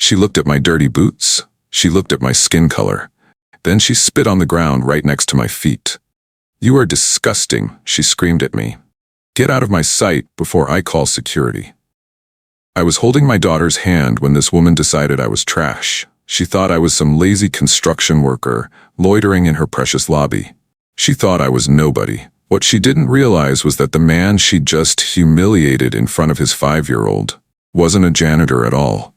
She looked at my dirty boots. She looked at my skin color. Then she spit on the ground right next to my feet. "You are disgusting," she screamed at me. "Get out of my sight before I call security." I was holding my daughter's hand when this woman decided I was trash. She thought I was some lazy construction worker, loitering in her precious lobby. She thought I was nobody. What she didn't realize was that the man she just humiliated in front of his 5-year-old wasn't a janitor at all.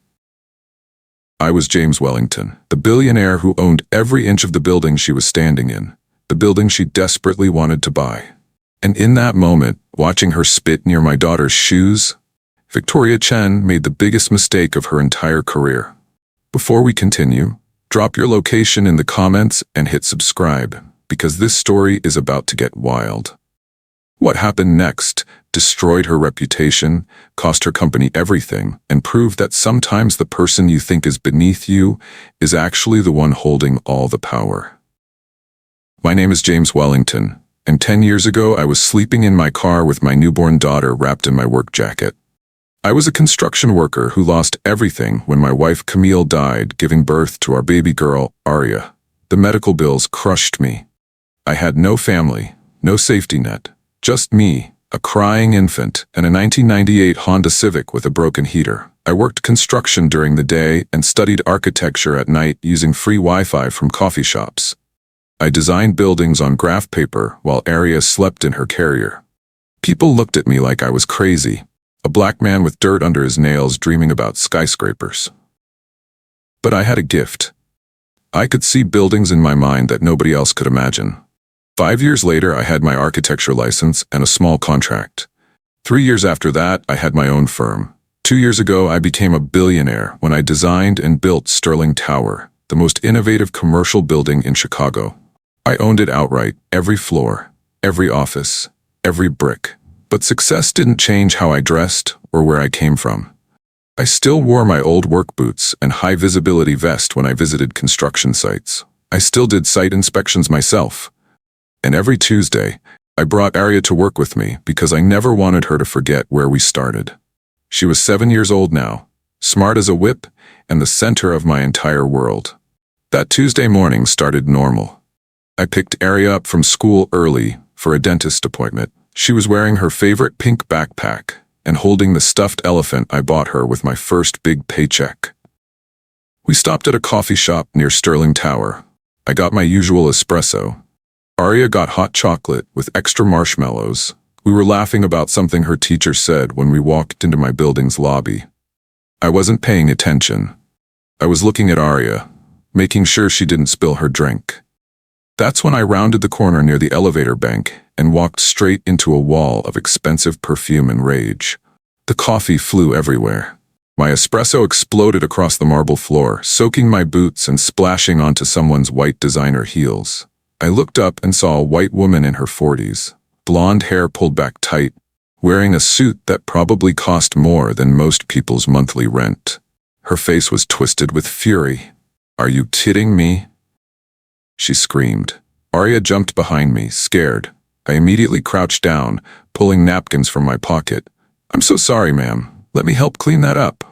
I was James Wellington, the billionaire who owned every inch of the building she was standing in, the building she desperately wanted to buy. And in that moment, watching her spit near my daughter's shoes, Victoria Chen made the biggest mistake of her entire career. Before we continue, drop your location in the comments and hit subscribe, because this story is about to get wild. What happened next destroyed her reputation, cost her company everything, and proved that sometimes the person you think is beneath you is actually the one holding all the power. My name is James Wellington, and 10 years ago I was sleeping in my car with my newborn daughter wrapped in my work jacket. I was a construction worker who lost everything when my wife Camille died, giving birth to our baby girl, Aria. The medical bills crushed me. I had no family, no safety net, just me, a crying infant, and a 1998 Honda Civic with a broken heater. I worked construction during the day and studied architecture at night using free Wi-Fi from coffee shops. I designed buildings on graph paper while Aria slept in her carrier. People looked at me like I was crazy, a black man with dirt under his nails dreaming about skyscrapers. But I had a gift. I could see buildings in my mind that nobody else could imagine. 5 years later, I had my architecture license and a small contract. 3 years after that, I had my own firm. 2 years ago, I became a billionaire when I designed and built Sterling Tower, the most innovative commercial building in Chicago. I owned it outright, every floor, every office, every brick. But success didn't change how I dressed or where I came from. I still wore my old work boots and high-visibility vest when I visited construction sites. I still did site inspections myself. And every Tuesday, I brought Aria to work with me because I never wanted her to forget where we started. She was 7 years old now, smart as a whip, and the center of my entire world. That Tuesday morning started normal. I picked Aria up from school early for a dentist appointment. She was wearing her favorite pink backpack and holding the stuffed elephant I bought her with my first big paycheck. We stopped at a coffee shop near Sterling Tower. I got my usual espresso. Aria got hot chocolate with extra marshmallows. We were laughing about something her teacher said when we walked into my building's lobby. I wasn't paying attention. I was looking at Aria, making sure she didn't spill her drink. That's when I rounded the corner near the elevator bank and walked straight into a wall of expensive perfume and rage. The coffee flew everywhere. My espresso exploded across the marble floor, soaking my boots and splashing onto someone's white designer heels. I looked up and saw a white woman in her 40s, blonde hair pulled back tight, wearing a suit that probably cost more than most people's monthly rent. Her face was twisted with fury. "Are you kidding me?" she screamed. Aria jumped behind me, scared. I immediately crouched down, pulling napkins from my pocket. "I'm so sorry, ma'am. Let me help clean that up."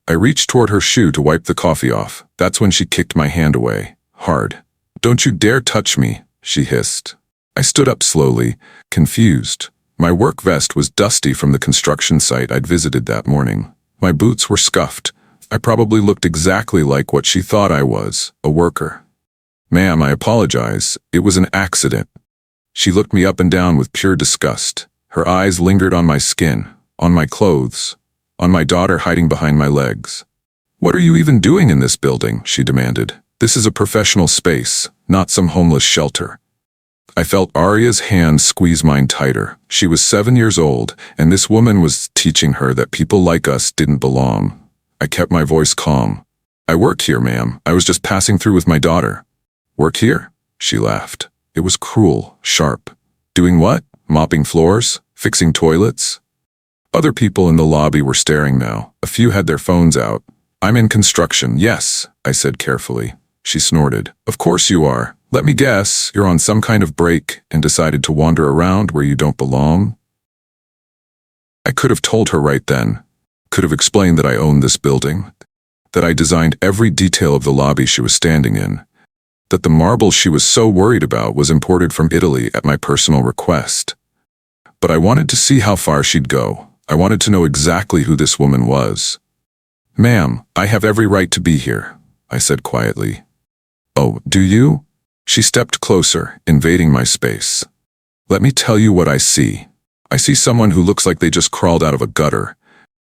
I reached toward her shoe to wipe the coffee off. That's when she kicked my hand away, hard. "Don't you dare touch me," she hissed. I stood up slowly, confused. My work vest was dusty from the construction site I'd visited that morning. My boots were scuffed. I probably looked exactly like what she thought I was, a worker. "Ma'am, I apologize. It was an accident." She looked me up and down with pure disgust. Her eyes lingered on my skin, on my clothes, on my daughter hiding behind my legs. "What are you even doing in this building?" she demanded. "This is a professional space, not some homeless shelter." I felt Aria's hand squeeze mine tighter. She was 7 years old, and this woman was teaching her that people like us didn't belong. I kept my voice calm. "I work here, ma'am. I was just passing through with my daughter." "Work here?" she laughed. It was cruel, sharp. "Doing what? Mopping floors? Fixing toilets?" Other people in the lobby were staring now. A few had their phones out. "I'm in construction, yes," I said carefully. She snorted. "Of course you are. Let me guess, you're on some kind of break and decided to wander around where you don't belong?" I could have told her right then. Could have explained that I owned this building. that I designed every detail of the lobby she was standing in, that the marble she was so worried about was imported from Italy at my personal request. But I wanted to see how far she'd go. I wanted to know exactly who this woman was. "Ma'am, I have every right to be here," I said quietly. "Oh, do you?" She stepped closer, invading my space. "Let me tell you what I see. I see someone who looks like they just crawled out of a gutter.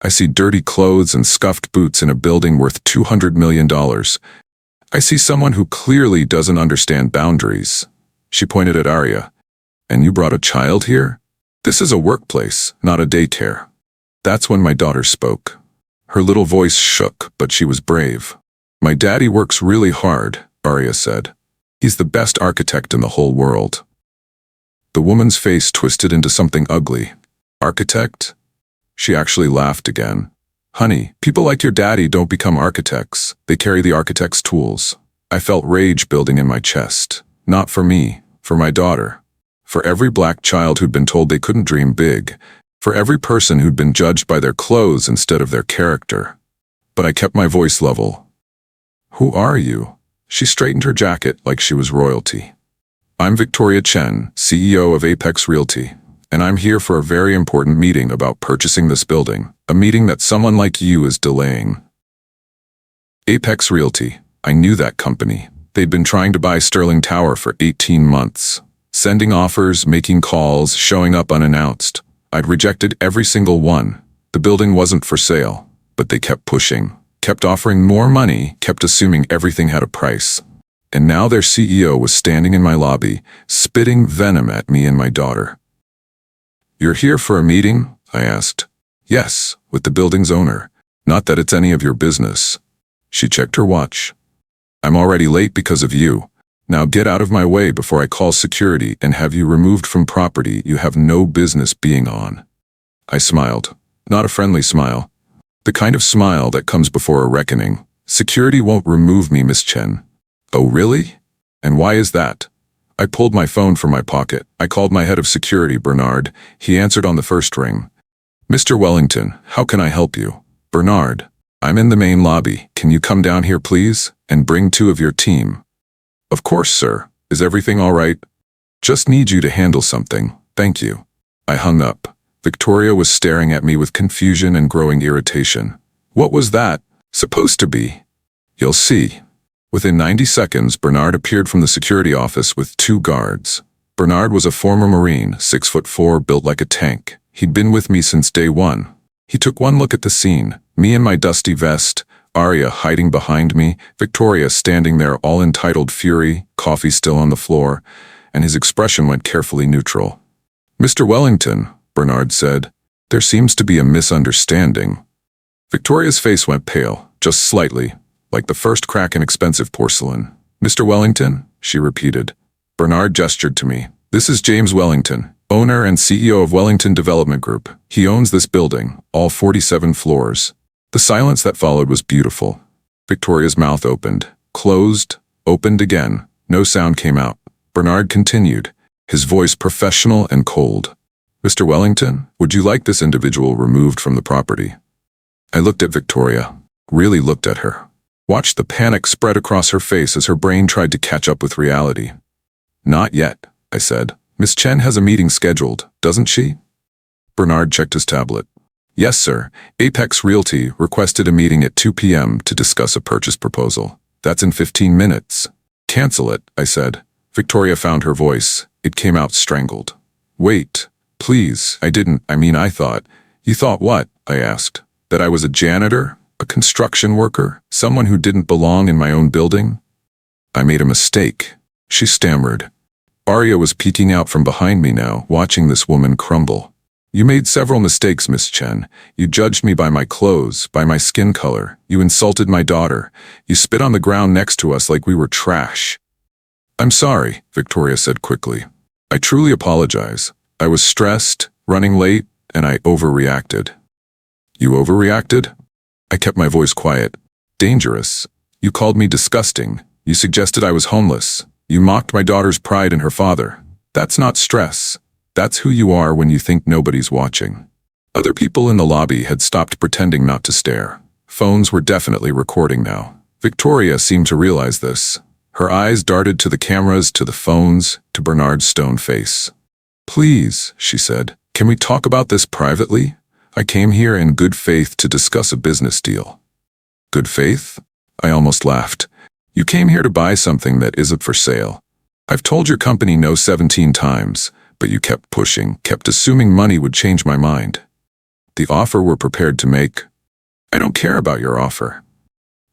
I see dirty clothes and scuffed boots in a building worth $200 million. I see someone who clearly doesn't understand boundaries." She pointed at Arya. "And you brought a child here? This is a workplace, not a daycare." That's when my daughter spoke. Her little voice shook, but she was brave. "My daddy works really hard," Arya said. "He's the best architect in the whole world." The woman's face twisted into something ugly. "Architect?" She actually laughed again. "Honey, people like your daddy don't become architects. They carry the architect's tools." I felt rage building in my chest. Not for me, for my daughter. For every black child who'd been told they couldn't dream big. For every person who'd been judged by their clothes instead of their character. But I kept my voice level. "Who are you?" She straightened her jacket like she was royalty. "I'm Victoria Chen, CEO of Apex Realty, and I'm here for a very important meeting about purchasing this building, a meeting that someone like you is delaying." Apex Realty. I knew that company. They'd been trying to buy Sterling Tower for 18 months. Sending offers, making calls, showing up unannounced. I'd rejected every single one. The building wasn't for sale, but they kept pushing, kept offering more money, kept assuming everything had a price. And now their CEO was standing in my lobby, spitting venom at me and my daughter. "You're here for a meeting?" I asked. "Yes, with the building's owner. Not that it's any of your business." She checked her watch. "I'm already late because of you. Now get out of my way before I call security and have you removed from property you have no business being on." I smiled. Not a friendly smile. The kind of smile that comes before a reckoning. "Security won't remove me, Miss Chen." "Oh, really? And why is that?" I pulled my phone from my pocket. I called my head of security, Bernard. He answered on the first ring. "Mr. Wellington, how can I help you?" "Bernard, I'm in the main lobby. Can you come down here, please, and bring 2 of your team?" "Of course, sir. Is everything all right?" "Just need you to handle something. Thank you." I hung up. Victoria was staring at me with confusion and growing irritation. What was that supposed to be? "You'll see." Within 90 seconds, Bernard appeared from the security office with 2 guards. Bernard was a former Marine, 6'4", built like a tank. He'd been with me since day one. He took one look at the scene, me in my dusty vest, Arya hiding behind me, Victoria standing there all entitled fury, coffee still on the floor, and his expression went carefully neutral. "Mr. Wellington," Bernard said, "there seems to be a misunderstanding." Victoria's face went pale, just slightly, like the first crack in expensive porcelain. "Mr. Wellington?" she repeated. Bernard gestured to me. "This is James Wellington, owner and CEO of Wellington Development Group. He owns this building, all 47 floors." The silence that followed was beautiful. Victoria's mouth opened, closed, opened again. No sound came out. Bernard continued, his voice professional and cold. "Mr. Wellington, would you like this individual removed from the property?" I looked at Victoria, really looked at her. Watched the panic spread across her face as her brain tried to catch up with reality. "Not yet," I said. "Miss Chen has a meeting scheduled, doesn't she?" Bernard checked his tablet. "Yes, sir. Apex Realty requested a meeting at 2 p.m. to discuss a purchase proposal. That's in 15 minutes. "Cancel it," I said. Victoria found her voice. It came out strangled. "Wait, please. I thought." "You thought what?" I asked. "That I was a janitor? A construction worker? Someone who didn't belong in my own building?" "I made a mistake," she stammered. Arya was peeking out from behind me now, watching this woman crumble. "You made several mistakes, Miss Chen. You judged me by my clothes, by my skin color. You insulted my daughter. You spit on the ground next to us like we were trash." "I'm sorry," Victoria said quickly. "I truly apologize. I was stressed, running late, and I overreacted." "You overreacted?" I kept my voice quiet. "Dangerous. You called me disgusting. You suggested I was homeless. You mocked my daughter's pride in her father. That's not stress. That's who you are when you think nobody's watching." Other people in the lobby had stopped pretending not to stare. Phones were definitely recording now. Victoria seemed to realize this. Her eyes darted to the cameras, to the phones, to Bernard's stone face. "Please," she said, "can we talk about this privately? I came here in good faith to discuss a business deal." "Good faith?" I almost laughed. "You came here to buy something that isn't for sale. I've told your company no 17 times, but you kept pushing, kept assuming money would change my mind. The offer we're prepared to make? I don't care about your offer."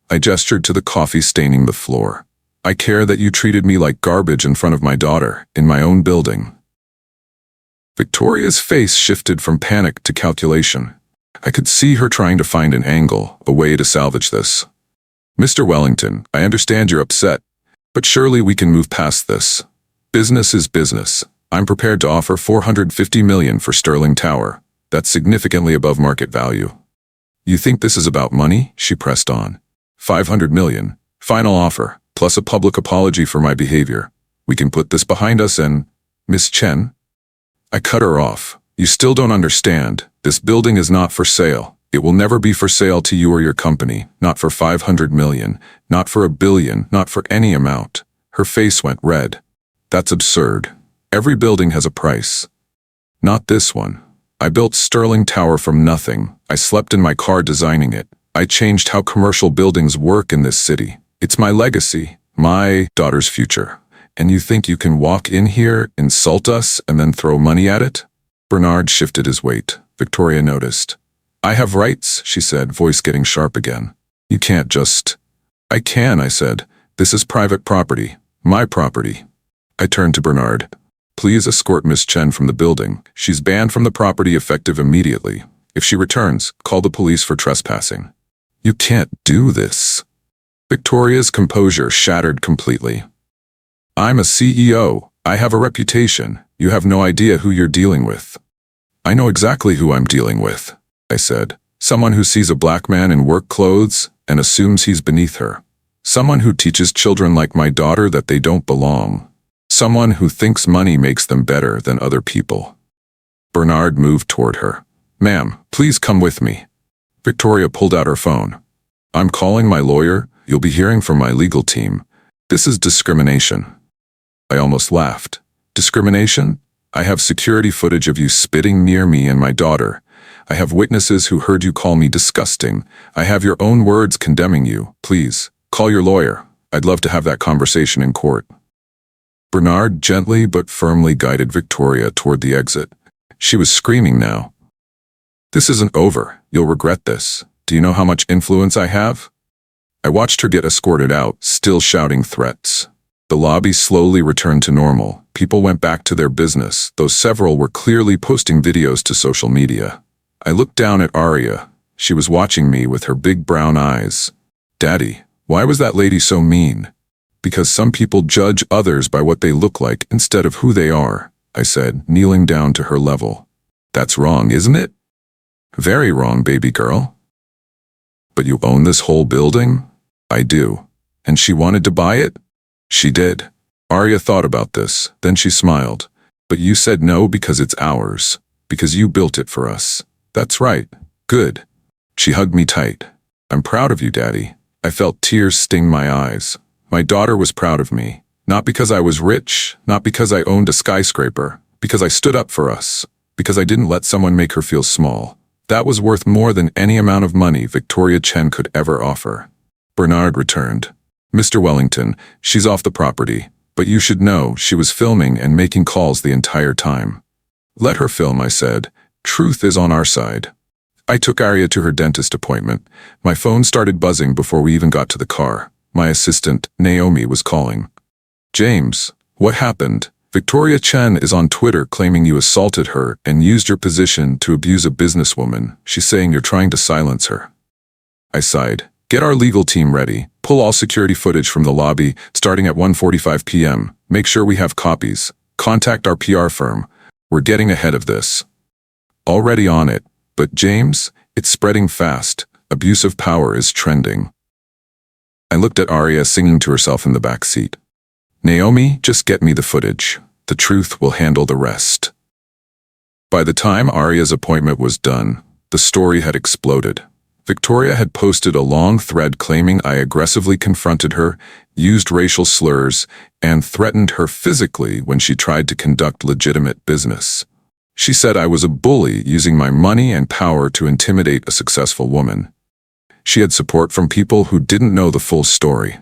I gestured to the coffee staining the floor. "I care that you treated me like garbage in front of my daughter, in my own building." Victoria's face shifted from panic to calculation. I could see her trying to find an angle, a way to salvage this. "Mr. Wellington, I understand you're upset, but surely we can move past this. Business is business. I'm prepared to offer $450 million for Sterling Tower. That's significantly above market value." "You think this is about money?" she pressed on. $500 million. Final offer, plus a public apology for my behavior. We can put this behind us and— "Miss Chen?" I cut her off. "You still don't understand. This building is not for sale. It will never be for sale to you or your company. Not for $500 million. Not for $1 billion. Not for any amount." Her face went red. "That's absurd. Every building has a price." "Not this one. I built Sterling Tower from nothing. I slept in my car designing it. I changed how commercial buildings work in this city. It's my legacy, my daughter's future. And you think you can walk in here, insult us, and then throw money at it?" Bernard shifted his weight. Victoria noticed. "I have rights," she said, voice getting sharp again. "You can't just—" "I can," I said. "This is private property. My property." I turned to Bernard. "Please escort Miss Chen from the building. She's banned from the property effective immediately. If she returns, call the police for trespassing." "You can't do this." Victoria's composure shattered completely. "I'm a CEO. I have a reputation. You have no idea who you're dealing with." "I know exactly who I'm dealing with," I said. "Someone who sees a black man in work clothes and assumes he's beneath her. Someone who teaches children like my daughter that they don't belong. Someone who thinks money makes them better than other people." Bernard moved toward her. "Ma'am, please come with me." Victoria pulled out her phone. "I'm calling my lawyer. You'll be hearing from my legal team. This is discrimination." I almost laughed. "Discrimination? I have security footage of you spitting near me and my daughter. I have witnesses who heard you call me disgusting. I have your own words condemning you. Please, call your lawyer. I'd love to have that conversation in court." Bernard gently but firmly guided Victoria toward the exit. She was screaming now. "This isn't over. You'll regret this. Do you know how much influence I have?" I watched her get escorted out, still shouting threats. The lobby slowly returned to normal. People went back to their business, though several were clearly posting videos to social media. I looked down at Arya. She was watching me with her big brown eyes. "Daddy, why was that lady so mean?" "Because some people judge others by what they look like instead of who they are," I said, kneeling down to her level. "That's wrong, isn't it?" "Very wrong, baby girl." "But you own this whole building?" "I do." "And she wanted to buy it?" "She did." Arya thought about this, then she smiled. "But you said no because it's ours. Because you built it for us." "That's right. Good." She hugged me tight. "I'm proud of you, Daddy." I felt tears sting my eyes. My daughter was proud of me. Not because I was rich, not because I owned a skyscraper, because I stood up for us, because I didn't let someone make her feel small. That was worth more than any amount of money Victoria Chen could ever offer. Bernard returned. "Mr. Wellington, she's off the property, but you should know she was filming and making calls the entire time." "Let her film," I said. "Truth is on our side." I took Arya to her dentist appointment. My phone started buzzing before we even got to the car. My assistant, Naomi, was calling. "James, what happened? Victoria Chen is on Twitter claiming you assaulted her and used your position to abuse a businesswoman. She's saying you're trying to silence her." I sighed. "Get our legal team ready. Pull all security footage from the lobby starting at 1:45 p.m. Make sure we have copies. Contact our PR firm. We're getting ahead of this." "Already on it. But James, it's spreading fast. Abuse of power is trending." I looked at Arya singing to herself in the back seat. "Naomi, just get me the footage. The truth will handle the rest." By the time Arya's appointment was done, the story had exploded. Victoria had posted a long thread claiming I aggressively confronted her, used racial slurs, and threatened her physically when she tried to conduct legitimate business. She said I was a bully using my money and power to intimidate a successful woman. She had support from people who didn't know the full story.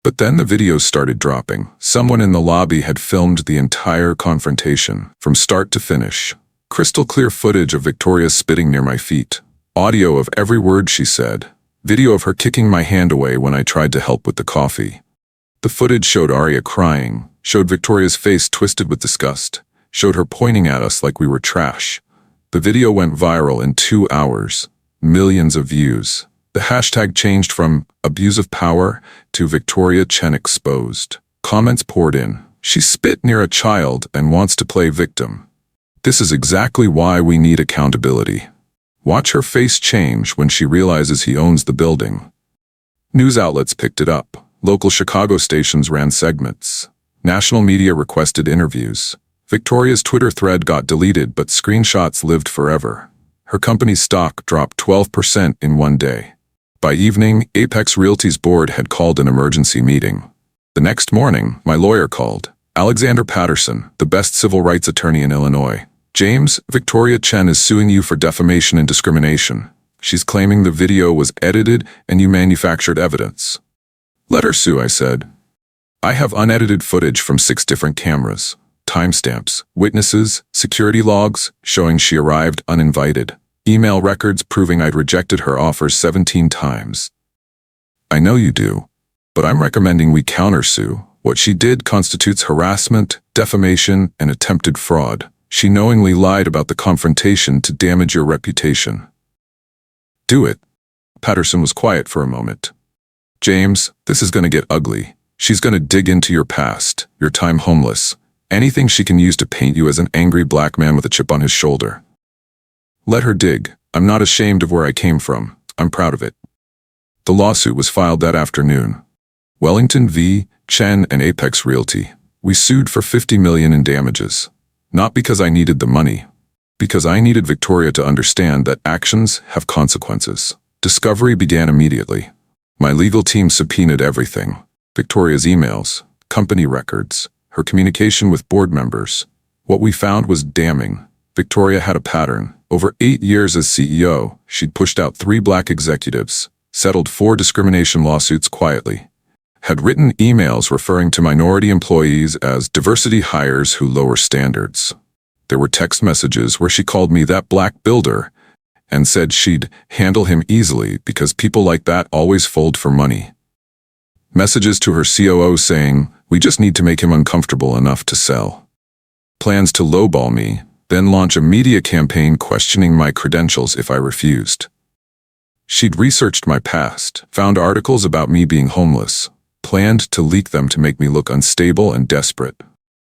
But then the videos started dropping. Someone in the lobby had filmed the entire confrontation, from start to finish. Crystal clear footage of Victoria spitting near my feet. Audio of every word she said. Video of her kicking my hand away when I tried to help with the coffee. The footage showed Arya crying, showed Victoria's face twisted with disgust, showed her pointing at us like we were trash. The video went viral in 2 hours. Millions of views. The hashtag changed from abuse of power to Victoria Chen exposed. Comments poured in. She spit near a child and wants to play victim. This is exactly why we need accountability. Watch her face change when she realizes he owns the building. News outlets picked it up. Local Chicago stations ran segments. National media requested interviews. Victoria's Twitter thread got deleted, but screenshots lived forever. Her company's stock dropped 12% in one day. By evening, Apex Realty's board had called an emergency meeting. The next morning, my lawyer called. Alexander Patterson, the best civil rights attorney in Illinois. James, Victoria Chen is suing you for defamation and discrimination. She's claiming the video was edited and you manufactured evidence. Let her sue, I said. I have unedited footage from 6 different cameras, timestamps, witnesses, security logs showing she arrived uninvited, email records proving I'd rejected her offers 17 times. I know you do, but I'm recommending we countersue. What she did constitutes harassment, defamation, and attempted fraud. She knowingly lied about the confrontation to damage your reputation. Do it. Patterson was quiet for a moment. James, this is going to get ugly. She's going to dig into your past, your time homeless, anything she can use to paint you as an angry black man with a chip on his shoulder. Let her dig. I'm not ashamed of where I came from. I'm proud of it. The lawsuit was filed that afternoon. Wellington v. Chen and Apex Realty. We sued for $50 million in damages. Not because I needed the money. Because I needed Victoria to understand that actions have consequences. Discovery began immediately. My legal team subpoenaed everything. Victoria's emails, company records, her communication with board members. What we found was damning. Victoria had a pattern. Over 8 years as CEO, she'd pushed out 3 black executives, settled 4 discrimination lawsuits quietly, had written emails referring to minority employees as diversity hires who lower standards. There were text messages where she called me that black builder and said she'd handle him easily because people like that always fold for money. Messages to her COO saying, we just need to make him uncomfortable enough to sell. Plans to lowball me, then launch a media campaign questioning my credentials if I refused. She'd researched my past, found articles about me being homeless, planned to leak them to make me look unstable and desperate.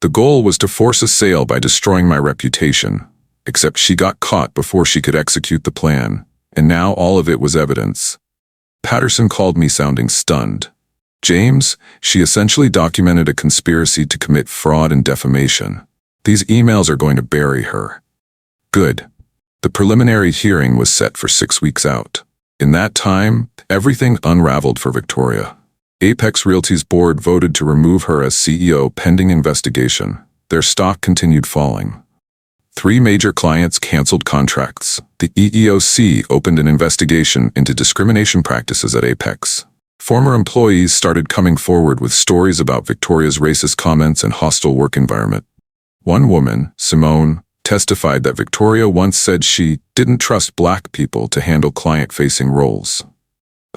The goal was to force a sale by destroying my reputation, except she got caught before she could execute the plan, and now all of it was evidence. Patterson called me sounding stunned. James, she essentially documented a conspiracy to commit fraud and defamation. These emails are going to bury her. Good. The preliminary hearing was set for 6 weeks out. In that time, everything unraveled for Victoria. Apex Realty's board voted to remove her as CEO pending investigation. Their stock continued falling. 3 major clients canceled contracts. The EEOC opened an investigation into discrimination practices at Apex. Former employees started coming forward with stories about Victoria's racist comments and hostile work environment. One woman, Simone, testified that Victoria once said she didn't trust black people to handle client-facing roles.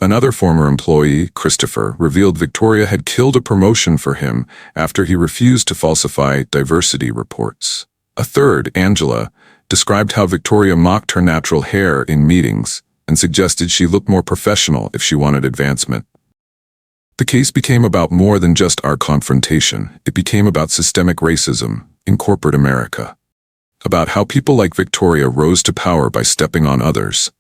Another former employee, Christopher, revealed Victoria had killed a promotion for him after he refused to falsify diversity reports. A third, Angela, described how Victoria mocked her natural hair in meetings and suggested she look more professional if she wanted advancement. The case became about more than just our confrontation. It became about systemic racism in corporate America. About how people like Victoria rose to power by stepping on others.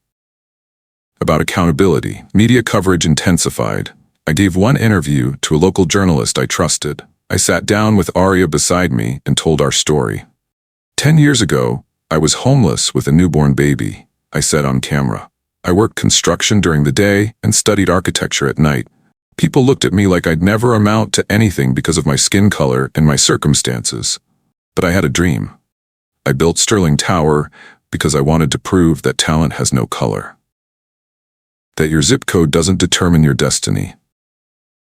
About accountability. Media coverage intensified. I gave one interview to a local journalist I trusted. I sat down with Arya beside me and told our story. 10 years ago, I was homeless with a newborn baby, I said on camera. I worked construction during the day and studied architecture at night. People looked at me like I'd never amount to anything because of my skin color and my circumstances. But I had a dream. I built Sterling Tower because I wanted to prove that talent has no color. That your zip code doesn't determine your destiny.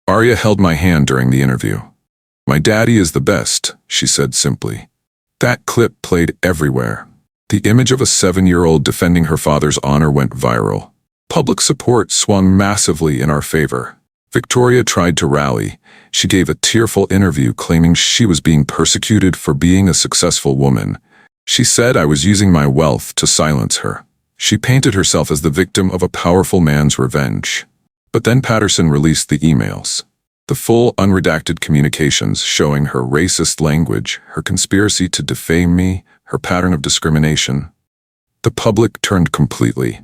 Arya held my hand during the interview. My daddy is the best, she said simply. That clip played everywhere. The image of a 7-year-old defending her father's honor went viral. Public support swung massively in our favor. Victoria tried to rally. She gave a tearful interview claiming she was being persecuted for being a successful woman. She said I was using my wealth to silence her. She painted herself as the victim of a powerful man's revenge. But then Patterson released the emails. The full, unredacted communications showing her racist language, her conspiracy to defame me, her pattern of discrimination. The public turned completely.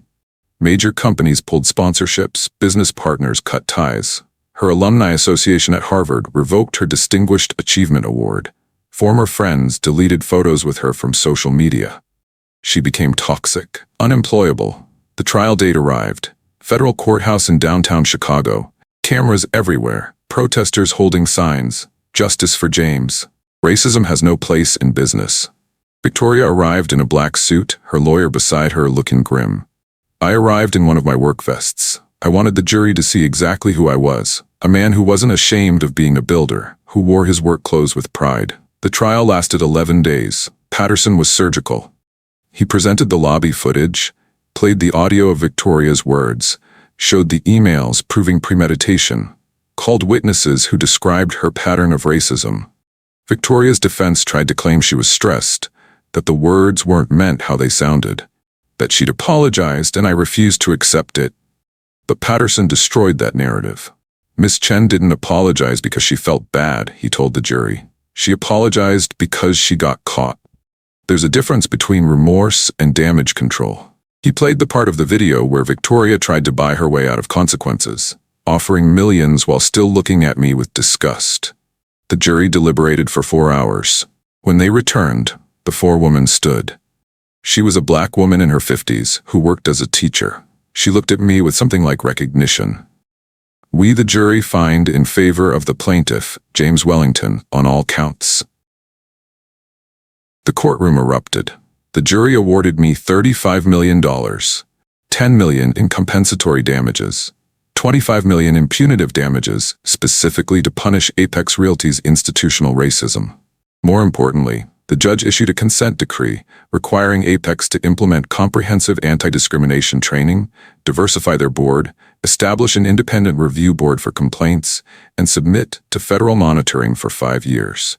Major companies pulled sponsorships, business partners cut ties. Her alumni association at Harvard revoked her Distinguished Achievement Award. Former friends deleted photos with her from social media. She became toxic, unemployable. The trial date arrived. Federal courthouse in downtown Chicago. Cameras everywhere. Protesters holding signs. Justice for James. Racism has no place in business. Victoria arrived in a black suit, her lawyer beside her looking grim. I arrived in one of my work vests. I wanted the jury to see exactly who I was. A man who wasn't ashamed of being a builder, who wore his work clothes with pride. The trial lasted 11 days. Patterson was surgical. He presented the lobby footage, played the audio of Victoria's words, showed the emails proving premeditation, called witnesses who described her pattern of racism. Victoria's defense tried to claim she was stressed, that the words weren't meant how they sounded, that she'd apologized and I refused to accept it. But Patterson destroyed that narrative. Miss Chen didn't apologize because she felt bad, he told the jury. She apologized because she got caught. There's a difference between remorse and damage control. He played the part of the video where Victoria tried to buy her way out of consequences, offering millions while still looking at me with disgust. The jury deliberated for 4 hours. When they returned, the forewoman stood. She was a black woman in her 50s who worked as a teacher. She looked at me with something like recognition. We, the jury, find in favor of the plaintiff, James Wellington, on all counts. The courtroom erupted. The jury awarded me $35 million, $10 million in compensatory damages, $25 million in punitive damages, specifically to punish Apex Realty's institutional racism. More importantly, the judge issued a consent decree requiring Apex to implement comprehensive anti-discrimination training, diversify their board, establish an independent review board for complaints, and submit to federal monitoring for 5 years.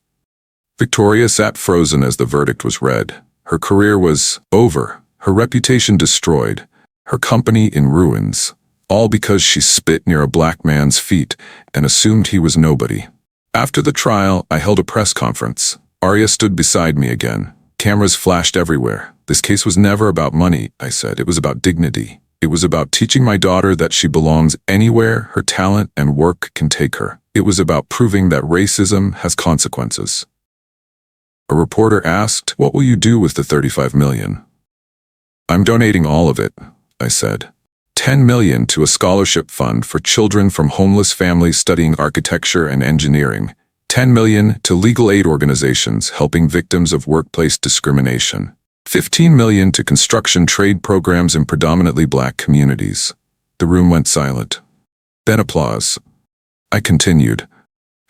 Victoria sat frozen as the verdict was read. Her career was over, her reputation destroyed, her company in ruins, all because she spit near a black man's feet and assumed he was nobody. After the trial, I held a press conference. Arya stood beside me again. Cameras flashed everywhere. This case was never about money, I said. It was about dignity. It was about teaching my daughter that she belongs anywhere her talent and work can take her. It was about proving that racism has consequences. A reporter asked, "What will you do with the $35 million?" "I'm donating all of it," I said. $10 million to a scholarship fund for children from homeless families studying architecture and engineering. $10 million to legal aid organizations helping victims of workplace discrimination. $15 million to construction trade programs in predominantly black communities. The room went silent. Then applause. I continued.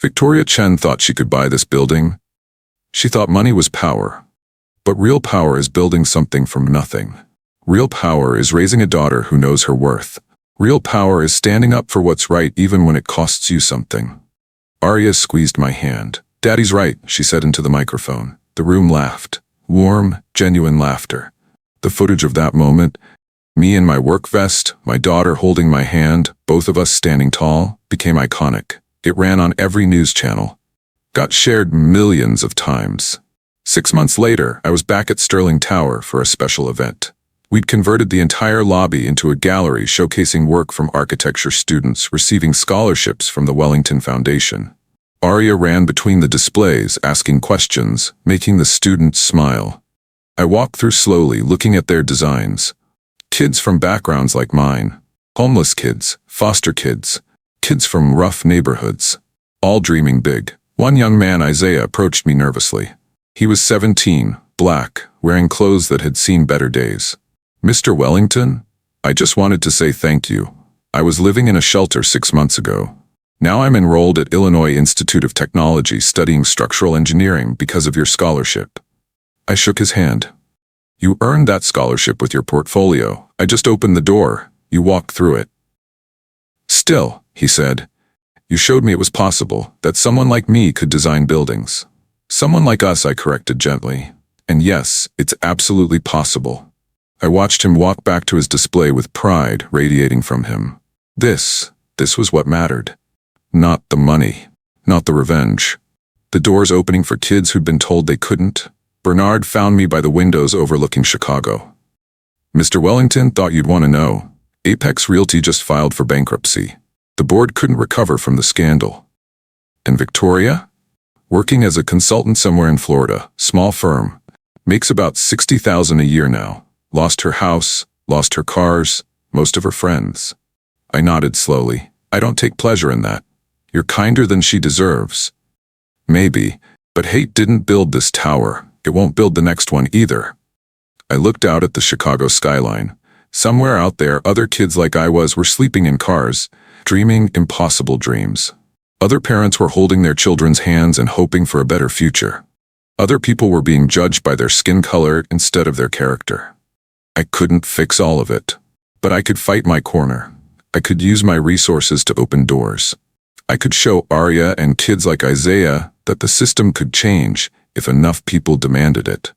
Victoria Chen thought she could buy this building. She thought money was power. But real power is building something from nothing. Real power is raising a daughter who knows her worth. Real power is standing up for what's right even when it costs you something. Arya squeezed my hand. "Daddy's right," she said into the microphone. The room laughed. Warm, genuine laughter. The footage of that moment, me in my work vest, my daughter holding my hand, both of us standing tall, became iconic. It ran on every news channel. Got shared millions of times. 6 months later, I was back at Sterling Tower for a special event. We'd converted the entire lobby into a gallery showcasing work from architecture students receiving scholarships from the Wellington Foundation. Arya ran between the displays, asking questions, making the students smile. I walked through slowly, looking at their designs. Kids from backgrounds like mine. Homeless kids, foster kids, kids from rough neighborhoods. All dreaming big. One young man, Isaiah, approached me nervously. He was 17, black, wearing clothes that had seen better days. "Mr. Wellington, I just wanted to say thank you. I was living in a shelter 6 months ago. Now I'm enrolled at Illinois Institute of Technology studying structural engineering because of your scholarship." I shook his hand. "You earned that scholarship with your portfolio. I just opened the door. You walked through it." "Still," he said, "you showed me it was possible, that someone like me could design buildings." "Someone like us," I corrected gently. "And yes, it's absolutely possible." I watched him walk back to his display with pride radiating from him. This was what mattered. Not the money, not the revenge. The doors opening for kids who'd been told they couldn't. Bernard found me by the windows overlooking Chicago. "Mr. Wellington, thought you'd want to know. Apex Realty just filed for bankruptcy. The board couldn't recover from the scandal." "And Victoria?" "Working as a consultant somewhere in Florida, small firm. Makes about $60,000 a year now. Lost her house, lost her cars, most of her friends." I nodded slowly. "I don't take pleasure in that. You're kinder than she deserves." "Maybe, but hate didn't build this tower. It won't build the next one either." I looked out at the Chicago skyline. Somewhere out there, other kids like I was were sleeping in cars, dreaming impossible dreams. Other parents were holding their children's hands and hoping for a better future. Other people were being judged by their skin color instead of their character. I couldn't fix all of it, but I could fight my corner. I could use my resources to open doors. I could show Arya and kids like Isaiah that the system could change if enough people demanded it.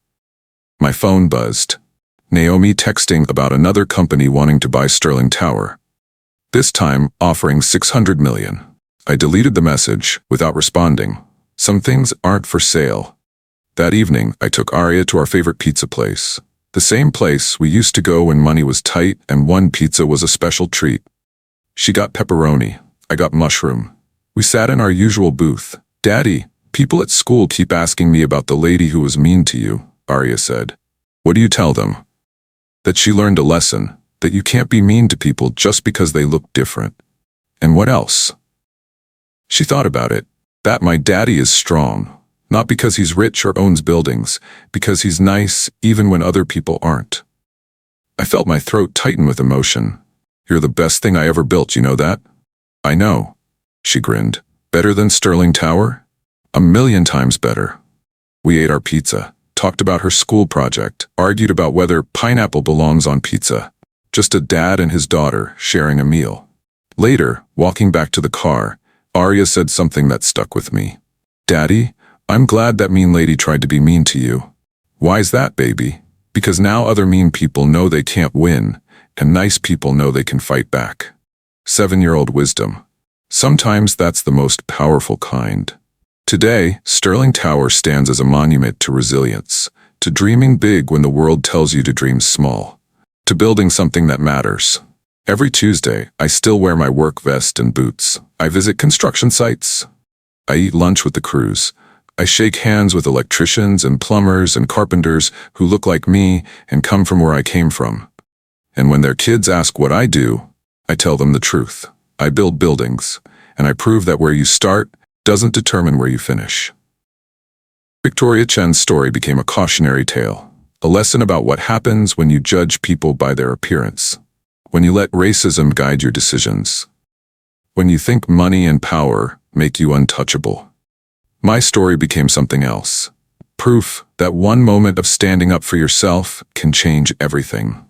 My phone buzzed. Naomi texting about another company wanting to buy Sterling Tower. This time offering $600 million. I deleted the message without responding. Some things aren't for sale. That evening, I took Arya to our favorite pizza place. The same place we used to go when money was tight and one pizza was a special treat. She got pepperoni. I got mushroom. We sat in our usual booth. "Daddy, people at school keep asking me about the lady who was mean to you," Arya said. "What do you tell them?" "That she learned a lesson, that you can't be mean to people just because they look different." "And what else?" She thought about it. "That my daddy is strong. Not because he's rich or owns buildings, because he's nice even when other people aren't." I felt my throat tighten with emotion. "You're the best thing I ever built, you know that?" "I know." She grinned. "Better than Sterling Tower?" "A million times better." We ate our pizza, talked about her school project, argued about whether pineapple belongs on pizza. Just a dad and his daughter sharing a meal. Later, walking back to the car, Arya said something that stuck with me. "Daddy, I'm glad that mean lady tried to be mean to you." "Why's that, baby?" "Because now other mean people know they can't win, and nice people know they can fight back." 7-year-old wisdom. Sometimes that's the most powerful kind. Today, Sterling Tower stands as a monument to resilience, to dreaming big when the world tells you to dream small, to building something that matters. Every Tuesday, I still wear my work vest and boots. I visit construction sites. I eat lunch with the crews. I shake hands with electricians and plumbers and carpenters who look like me and come from where I came from. And when their kids ask what I do, I tell them the truth. I build buildings, and I prove that where you start doesn't determine where you finish. Victoria Chen's story became a cautionary tale, a lesson about what happens when you judge people by their appearance, when you let racism guide your decisions, when you think money and power make you untouchable. My story became something else. Proof that one moment of standing up for yourself can change everything.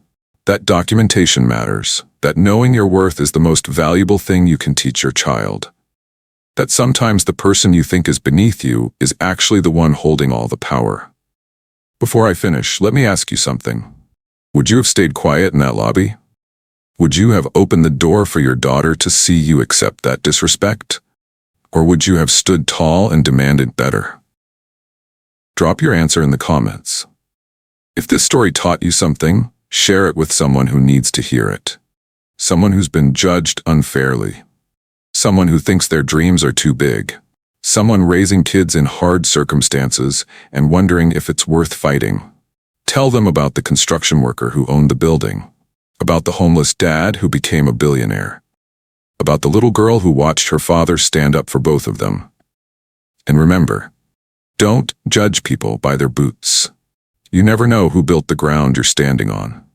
That documentation matters. That knowing your worth is the most valuable thing you can teach your child. That sometimes the person you think is beneath you is actually the one holding all the power. Before I finish, let me ask you something. Would you have stayed quiet in that lobby? Would you have opened the door for your daughter to see you accept that disrespect? Or would you have stood tall and demanded better? Drop your answer in the comments. If this story taught you something, share it with someone who needs to hear it. Someone who's been judged unfairly. Someone who thinks their dreams are too big. Someone raising kids in hard circumstances and wondering if it's worth fighting. Tell them about the construction worker who owned the building. About the homeless dad who became a billionaire. About the little girl who watched her father stand up for both of them. And remember, don't judge people by their boots. You never know who built the ground you're standing on.